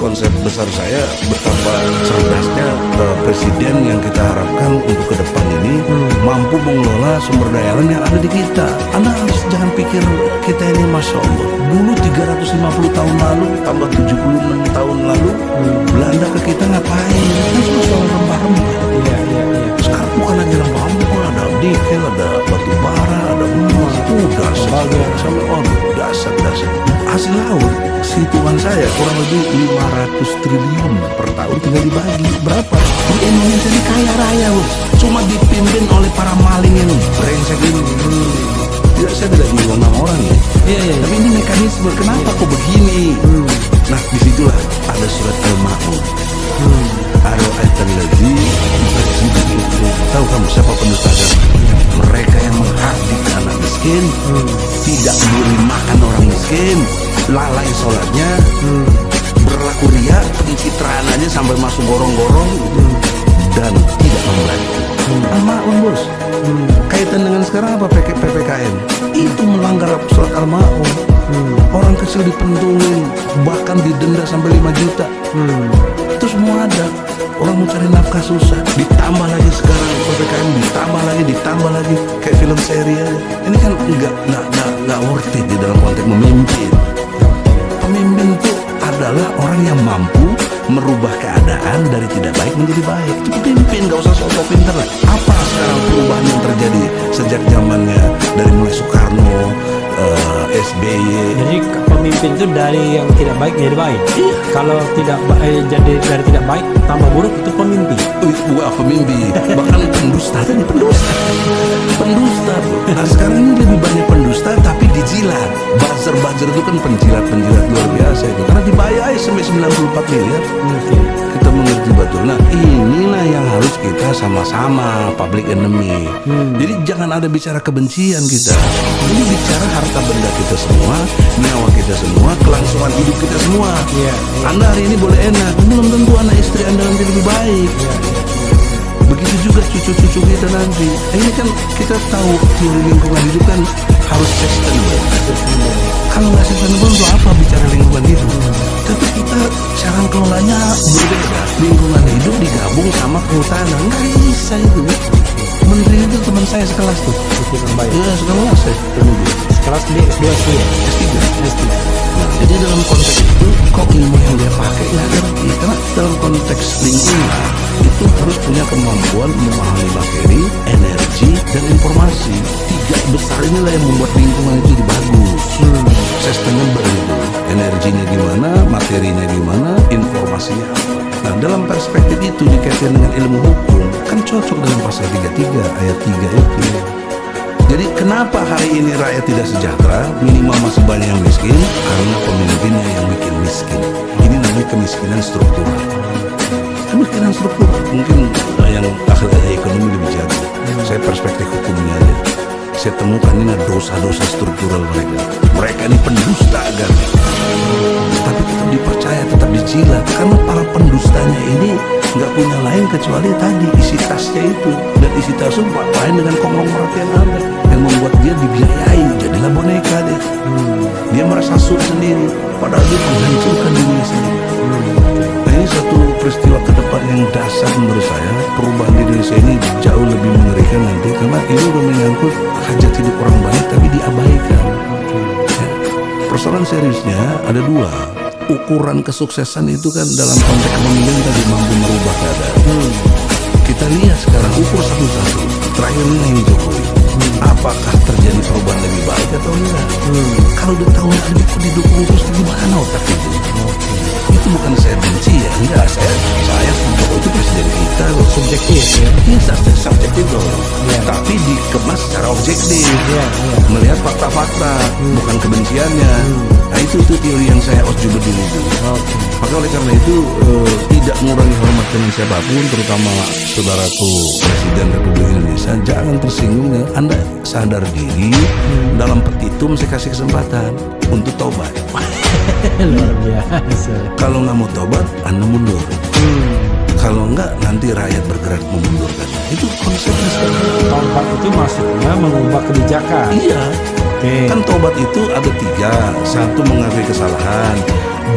konsep besar saya betapa cerdasnya presiden yang kita harapkan untuk ke depan ini mampu mengelola sumber daya alam yang ada di kita. Anda harus jangan pikir kita ini Masya Allah. Dulu 350 tahun lalu tambah 76 tahun lalu Belanda ke kita ngapain? Kan cuma soal rempah-rempah. Sekarang bukan lagi rempah-rempah, ada nikel, ada batu bara, ada emas, dasar sampai dasar. Hasil laut, hitungan saya kurang lebih 500 triliun per tahun, tinggal dibagi berapa? Di Indonesia ini kaya raya, bos. Cuma dipimpin oleh para maling ini, brengsek ini. Tidak, saya tidak nyinggung nama orang ya. Tapi ini mekanisme, kenapa kok begini? Nah, disitulah ada surat Al-Ma'un. Ar-Ra'aital-ladzi yukadzdzibu. Tahu kamu siapa pendusta agama? Mereka yang menghardik anak miskin, tidak memberi makan orang miskin, lalai sholatnya, berlaku ria, pencitraan aja sampai masuk gorong-gorong, dan tidak membantu. Al-Ma'un, bos. Kaitan dengan sekarang apa? PPKM itu melanggar surat Al-Ma'un. Orang kecil dipentungin, bahkan didenda sampai 5 juta. Itu semua ada. Orang mau cari nafkah susah, ditambah lagi sekarang PPKM, ditambah lagi kayak film seri aja. Ini kan nggak worth it di dalam konteks memimpin. Pemimpin itu adalah orang yang mampu merubah keadaan dari tidak baik menjadi baik. Itu pemimpin, nggak usah sok-sok pinter lah. Apa sekarang perubahan yang terjadi sejak zamannya dari mulai Soekarno, SBY. Jadi pemimpin itu dari yang tidak baik menjadi baik. Kalau tidak jadi dari tidak baik tambah buruk, itu pemimpin. Bukan pemimpin, bahkan pendusta tadi, pendusta. Nah sekarang ini lebih banyak pendusta tapi dijilat. Buzzer itu kan penjilat luar biasa itu. Karena dibayar sampai 94 miliar. Kita mengerti betul. Nah inilah yang harus kita sama-sama public enemy. Jadi jangan ada bicara kebencian kita. Ini bicara harta benda kita semua, nyawa kita semua, kelangsungan hidup kita semua. Anda hari ini boleh enak, belum tentu anak istri Anda nanti lebih baik. Begitu juga cucu-cucu kita nanti. Ini kan kita tahu teori lingkungan hidup kan harus sustainable. Kalau nggak sustainable untuk apa bicara lingkungan hidup? Tapi kita cara kelolanya berbeda. Lingkungan hidup digabung sama kehutanan, nggak bisa itu. Menteri itu teman saya sekelas tuh. Ya sekelas saya. Kelas D, S2, S3. Nah, jadi dalam konteks itu kok ilmu yang dia pakai nggak ngerti. Karena dalam konteks lingkungan itu harus punya kemampuan memahami materi, energi, dan informasi. 3 besar inilah yang membuat lingkungan itu jadi bagus. Sustainable itu. Energinya gimana, materinya gimana, informasinya apa. Nah dalam perspektif itu dikaitkan dengan ilmu hukum kan cocok dengan pasal 33 ayat 3 itu. Jadi kenapa hari ini rakyat tidak sejahtera, minimal masih banyak yang miskin? Karena pemimpinnya yang bikin miskin. Ini namanya kemiskinan struktural. Kemiskinan struktural mungkin yang ahli ekonomi lebih jago. Saya perspektif hukumnya aja. Saya temukan ini ada dosa-dosa struktural mereka. Mereka ini pendusta agama. Tapi tetap dipercaya, tetap dijilat. Karena para pendustanya ini nggak punya lain kecuali tadi isi tasnya itu. Dan isi tas itu lain dengan konglomerat yang ada, yang membuat dia dibiayai, jadilah boneka deh. Dia merasa suka sendiri, padahal dia menghancurkan dirinya sendiri. Nah ini satu peristiwa ke depan yang dasar menurut saya. Perubahan di Indonesia ini jauh lebih mengerikan nanti, karena ini udah menyangkut hajat hidup orang banyak tapi diabaikan. Ya. Persoalan seriusnya ada 2. Ukuran kesuksesan itu kan dalam konteks pemilihan tadi mampu merubah keadaan. Kita lihat sekarang ukur satu-satu. Terakhir ini Jokowi. Apakah terjadi perubahan lebih baik atau enggak? Kalau udah tahu lebih didukung terus gimana otak itu? Itu bukan saya benci ya, enggak. Saya Jokowi itu presiden kita loh. Subjektif ya. Iya, subjektif loh. Tapi dikemas secara objektif. Melihat fakta-fakta, bukan kebenciannya. Nah itu teori yang saya juga berdiri itu. Maka oleh karena itu tidak mengurangi hormat dengan siapapun, terutama saudaraku Presiden Republik Indonesia. Jangan tersinggung ya. Anda sadar diri, dalam petitum saya kasih kesempatan untuk tobat. Luar biasa. Kalau nggak mau tobat, Anda mundur. Kalau enggak, nanti rakyat bergerak memundurkan. Itu konsepnya sekarang. Tobat itu maksudnya mengubah kebijakan. Iya. Kan tobat itu ada 3. 1 mengakui kesalahan,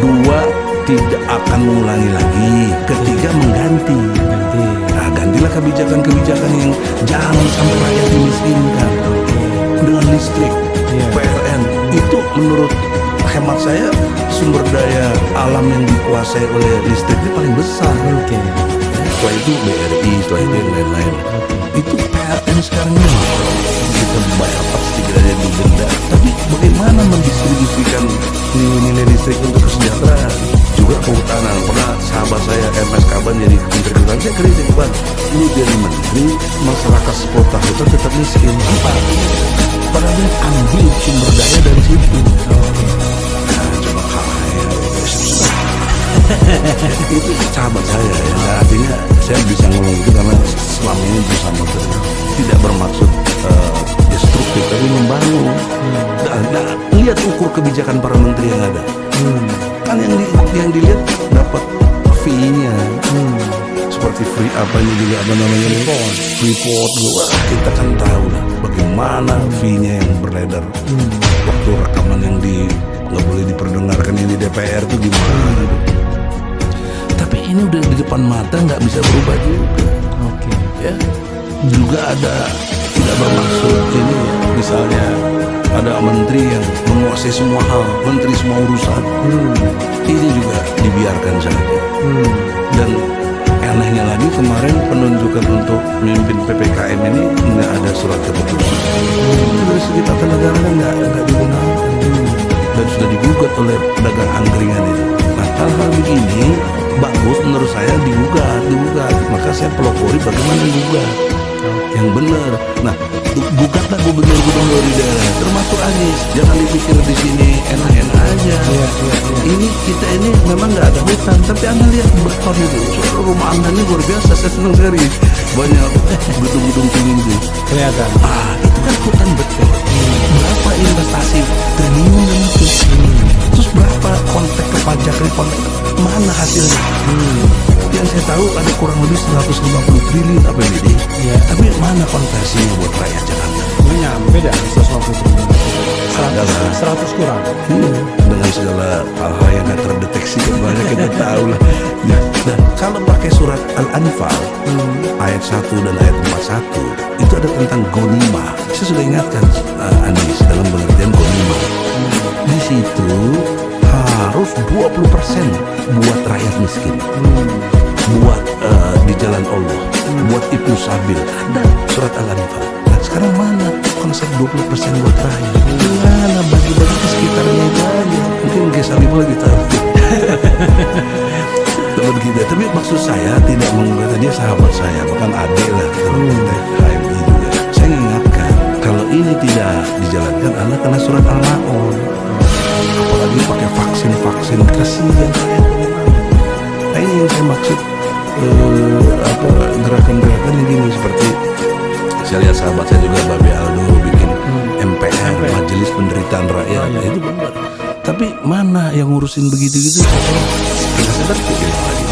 2 tidak akan mengulangi lagi. Ketiga, mengganti. Ganti. Nah, gantilah kebijakan-kebijakan yang jangan sampai rakyat dimiskinkan. Dengan listrik, Iya. PLN, itu menurut hemat saya sumber daya alam yang dikuasai oleh listrik itu paling besar. Oke. Setelah itu BRI, setelah itu yang lain-lain. Itu PLN sekarang ini kita bayar pasti ada yang didenda. Tapi bagaimana mendistribusikan nilai listrik untuk kesejahteraan? Juga kehutanan. Pernah sahabat saya MS Kaban jadi menteri kehutanan, saya kritik, Bang, lu jadi menteri, masyarakat sepotah hutan tetap miskin. Apa? Padahal dia ambil sumber daya dari situ. Nah, coba kalah ya. Itu sahabat saya ya. Nah, artinya saya bisa ngomong itu karena selama ini bersama terus tidak bermaksud destruktif tapi membangun. Nah, lihat ukur kebijakan para menteri yang ada. Kan yang dilihat dapat fee-nya. Seperti free apa ini juga apa namanya Freeport. Wah, kita kan tahu lah bagaimana fee-nya yang beredar. Waktu rekaman yang nggak boleh diperdengarkan yang di DPR itu gimana? Tapi ini udah di depan mata, nggak bisa berubah juga. Oke. Ya, juga ada tidak bermaksud ini, misalnya ada menteri yang menguasai semua hal, menteri semua urusan. Ini juga dibiarkan saja. Dan anehnya lagi kemarin penunjukan untuk memimpin PPKM ini nggak ada surat keputusan. Itu dari segi tata negara kan nggak digunakan dan sudah digugat oleh pedagang angkringan itu. Nah, hal-hal begini bagus menurut saya digugat. Maka saya pelopori bagaimana digugat yang benar. Nah, gugatlah gubernur-gubernur di daerah, termasuk Anies. Jangan dipikir di sini enak-enak aja. Ini kita ini memang nggak ada hutan, tapi Anda lihat beton itu, rumah Anda ini luar biasa. Saya senang sekali banyak gedung-gedung tinggi itu. Kelihatan. Itu kan hutan beton. Berapa investasi triliunan itu? Terus berapa kontak ke pajak, mana hasilnya? Yang saya tahu ada kurang lebih 150 triliun APBD. Tapi mana konversinya buat rakyat Jakarta? Nyampe dah 150 triliun. 100 kurang. Dengan segala hal-hal yang nggak terdeteksi kemarin kita tahu lah. Nah, kalau pakai surat Al-Anfal ayat 1 dan ayat 41 itu ada tentang gonima. Saya sudah ingatkan Anies dalam pengertian gonima. Di situ harus 20% buat rakyat miskin, buat di jalan Allah, buat Ibnu Sabil dan surat Al-Anfal. Nah, sekarang mana konsep 20% buat rakyat? Mana bagi-bagi ke sekitarnya itu aja? Mungkin Gesali lagi tahu. Teman kita. Tapi maksud saya tidak mengatakan dia sahabat saya, bahkan adik lah HMI juga. Saya ingatkan kalau ini tidak dijalankan, Anda kena surat Al-Maun. Apalagi pakai vaksin kasihan rakyat. Nah, ini yang saya maksud gerakan-gerakan yang gini, seperti saya lihat sahabat saya juga Babe Aldo bikin MPR, Majelis Penderitaan Rakyat. Nah, itu benar. Tapi mana yang ngurusin begitu-gitu? Saya sadar pikir lagi.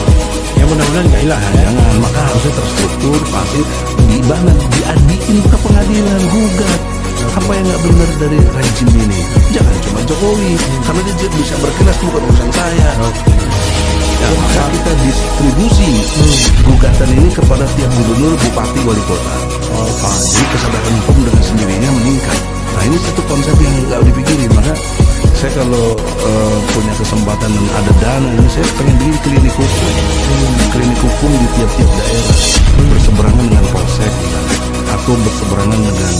Ya mudah-mudahan nggak hilang. Jangan, maka harusnya terstruktur, pasti diadiin ke pengadilan, gugat apa yang nggak benar dari rezim ini. Jangan cuma Jokowi, karena dia bisa berkelas, bukan urusan saya. Ya, maka kita distribusi gugatan ini kepada tiap gubernur, bupati, wali kota. Jadi kesadaran hukum dengan sendirinya meningkat. Nah, ini satu konsep yang nggak dipikirin. Maka saya kalau punya kesempatan dan ada dana ini, saya pengen bikin klinik hukum di tiap-tiap daerah, berseberangan dengan polsek atau berseberangan dengan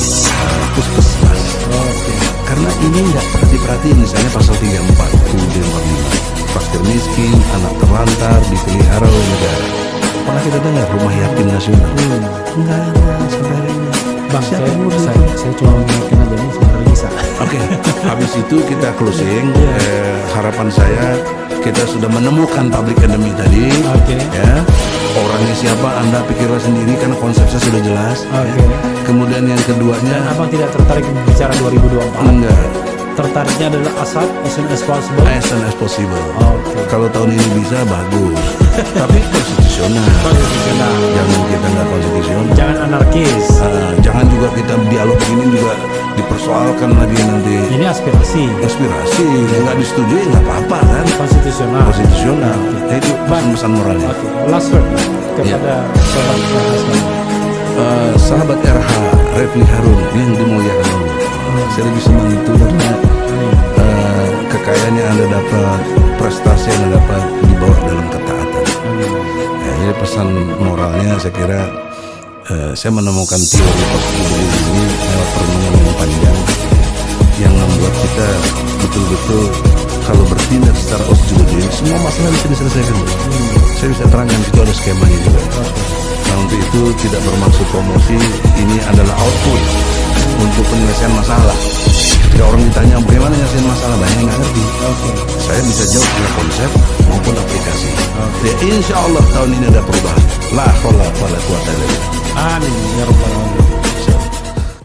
puskesmas. Karena ini nggak pernah diperhatiin, misalnya pasal 34 UUD 45, fakir miskin, anak terlantar dipelihara oleh negara. Pernah kita dengar rumah yatim nasional? Enggak ada sampai hari ini. Bang, Siapa yang ngurus itu? saya cuma mengingatkan aja nih sebenarnya bisa. Oke, habis itu kita closing. Harapan saya kita sudah menemukan public enemy tadi. Ya, orangnya siapa Anda pikirlah sendiri karena konsep saya sudah jelas. Ya. Kemudian yang keduanya, Abang tidak tertarik bicara 2024? enggak. Tertariknya adalah asap as soon as possible. As soon as possible. Kalau tahun ini bisa bagus. tapi konstitusional. Konstitusional. Jangan kita nggak konstitusional. Jangan anarkis. Jangan juga kita dialog begini juga dipersoalkan lagi nanti. Ini aspirasi. Aspirasi nggak disetujui nggak apa-apa kan? Konstitusional. Konstitusional. Itu pesan-pesan moralnya. Oke. Last word kepada sobat RH. Sahabat RH Refli Harun yang dimuliakan Allah. Saya lebih senang itu karena kekayaan yang Anda dapat, prestasi yang Anda dapat dibawa dalam ketaatan. Jadi pesan moralnya saya kira saya menemukan teori positif ini lewat perenungan yang panjang yang membuat kita betul-betul kalau bertindak secara positif semua masalah bisa diselesaikan. Saya bisa terangkan itu ada skemanya juga. Nah, untuk itu tidak bermaksud promosi, ini adalah output untuk penyelesaian masalah. Ketika orang ditanya bagaimana menyelesaikan masalah, banyak yang nggak ngerti. Saya bisa jawab dengan konsep maupun aplikasi. Ya, insya Allah tahun ini ada perubahan. La haula wala quwata illa billah. Amin ya rabbal alamin.